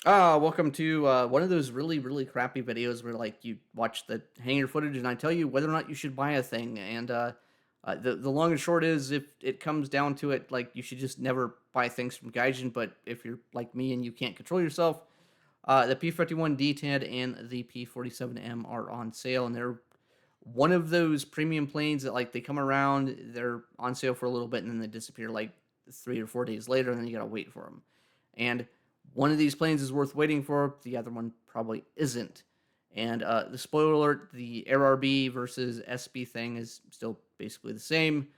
Welcome to one of those really, really crappy videos where like you watch the hangar footage and I tell you whether or not you should buy a thing. And the long and short is, if it comes down to it, like you should just never buy things from Gaijin. But if you're like me and you can't control yourself, the P-51 D-10 and the P-47M are on sale, and they're one of those premium planes that like they come around, they're on sale for a little bit, and then they disappear like 3 or 4 days later, and then you gotta wait for them. And one of these planes is worth waiting for, the other one probably isn't. And the spoiler alert, the RRB versus SB thing is still basically the same.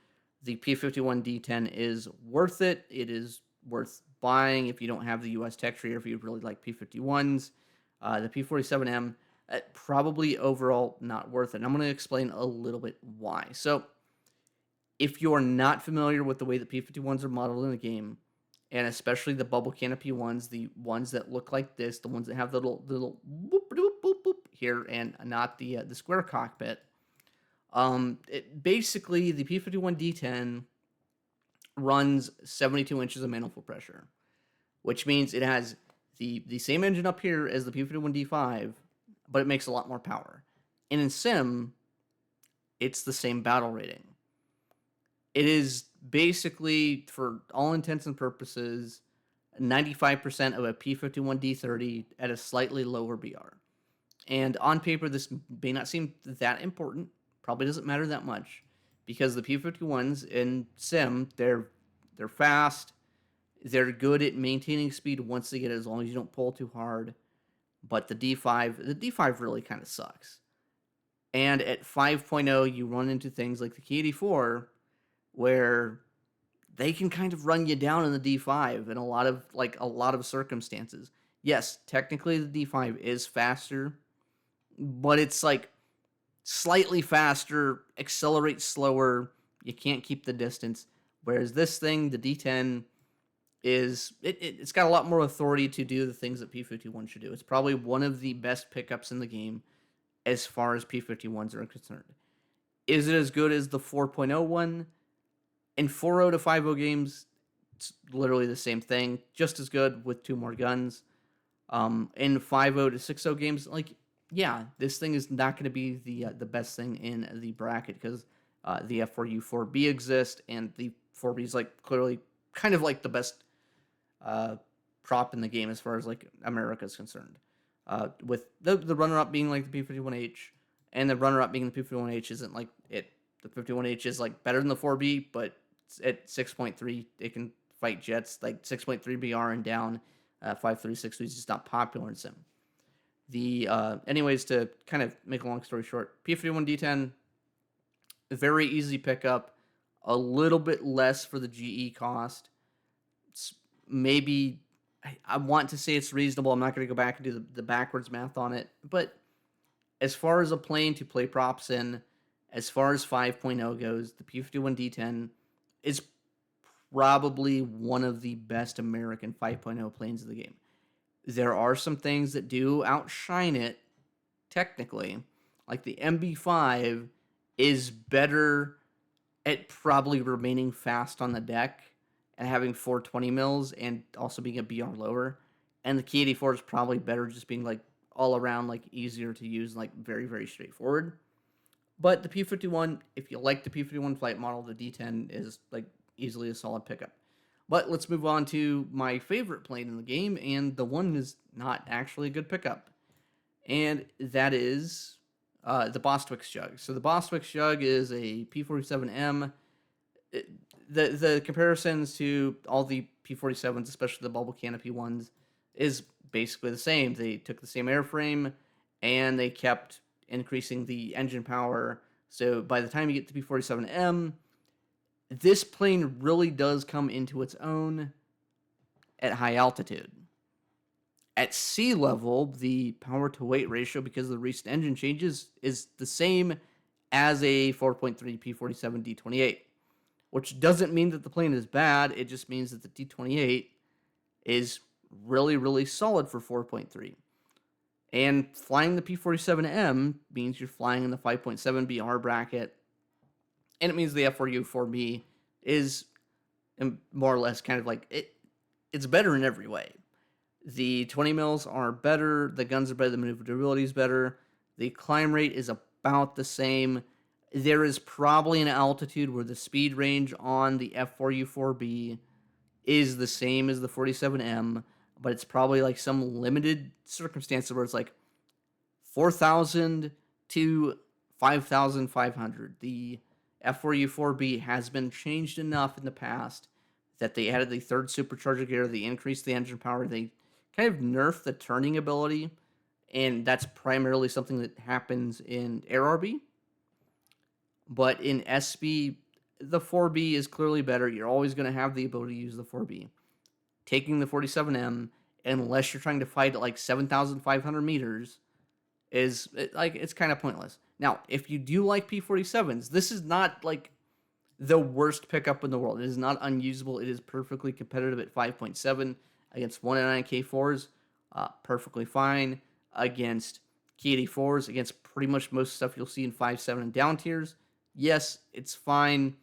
The P-51 D-10 is worth it. It is worth buying if you don't have the US tech tree or if you really like P-51s. The P-47M, probably overall not worth it. And I'm going to explain a little bit why. So, if you're not familiar with the way the P-51s are modeled in the game, and especially the bubble canopy ones, the ones that look like this, the ones that have the little boop, boop, boop, boop here, and not the square cockpit. Basically the P-51 D-10 runs 72 inches of manifold pressure, which means it has the same engine up here as the P-51 D5, but it makes a lot more power. And in sim, it's the same battle rating. It is basically, for all intents and purposes, 95% of a P-51 D30 at a slightly lower BR. And on paper, this may not seem that important. Probably doesn't matter that much, because the P-51s in sim, they're fast. They're good at maintaining speed once they get it, as long as you don't pull too hard. But the D5 really kind of sucks. And at 5.0, you run into things like the K-84, where they can kind of run you down in the D5 in a lot of circumstances. Yes, technically the D5 is faster, but it's like slightly faster, accelerates slower. You can't keep the distance. Whereas this thing, the D10, it's got a lot more authority to do the things that P-51 should do. It's probably one of the best pickups in the game as far as P-51s are concerned. Is it as good as the 4.0 one? In 4.0 to 5.0 games, it's literally the same thing, just as good with two more guns. In 5.0 to 6.0 games, like, yeah, this thing is not going to be the best thing in the bracket, because the F4U 4B exists, and the 4B is like clearly kind of like the best prop in the game as far as like America is concerned. With the runner up being like the P-51H, and the runner up being the P-51H isn't like it. The 51H is like better than the 4B, but at 6.3, it can fight jets like 6.3 BR and down. 536 is just not popular in sim. Anyways, to kind of make a long story short, P-51 D10, very easy pickup, a little bit less for the GE cost. It's maybe, I want to say it's reasonable. I'm not going to go back and do the backwards math on it, but as far as a plane to play props in, as far as 5.0 goes, the P-51 D10 is probably one of the best American 5.0 planes of the game. There are some things that do outshine it, technically. Like the MB5 is better at probably remaining fast on the deck and having 420 mils and also being a BR lower. And the K-84 is probably better just being like all around like easier to use, like very, very straightforward. But the P-51, if you like the P-51 flight model, the D-10 is like easily a solid pickup. But let's move on to my favorite plane in the game, and the one is not actually a good pickup. And that is the Bostwick's Jug. So the Bostwick's Jug is a P-47M. The comparisons to all the P-47s, especially the bubble canopy ones, is basically the same. They took the same airframe, and they kept increasing the engine power. So by the time you get to P-47M, this plane really does come into its own at high altitude. At sea level, the power to weight ratio, because of the recent engine changes, is the same as a 4.3 P-47 D28, which doesn't mean that the plane is bad. It just means that the D28 is really, really solid for 4.3. And flying the P-47M means you're flying in the 5.7 BR bracket, and it means the F4U 4B is more or less kind of like it. It's better in every way. The 20 mils are better. The guns are better. The maneuverability is better. The climb rate is about the same. There is probably an altitude where the speed range on the F4U4B is the same as the 47M, but it's probably like some limited circumstances where it's like 4,000 to 5,500. The F4U4B has been changed enough in the past that they added the third supercharger gear, they increased the engine power, they kind of nerfed the turning ability, and that's primarily something that happens in Air RB. But in SB, the 4B is clearly better. You're always going to have the ability to use the 4B. Taking the 47M, unless you're trying to fight at like 7,500 meters, is like it's kind of pointless. Now, if you do like P-47s, this is not like the worst pickup in the world. It is not unusable. It is perfectly competitive at 5.7 against 199 K4s. Perfectly fine against K84s, against pretty much most stuff you'll see in 5.7 and down tiers. Yes, it's fine.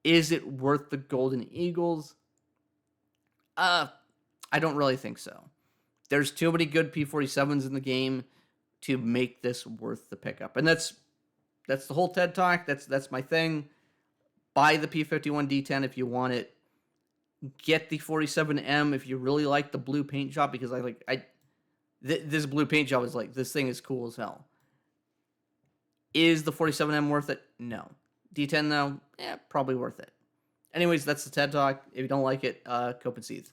Is it worth the Golden Eagles? I don't really think so. There's too many good P-47s in the game to make this worth the pickup. And that's the whole TED Talk. That's my thing. Buy the P-51 D-10 if you want it. Get the 47M if you really like the blue paint job, because this blue paint job is like, this thing is cool as hell. Is the 47M worth it? No. D10 though, probably worth it. Anyways, that's the TED Talk. If you don't like it, cope and seethe.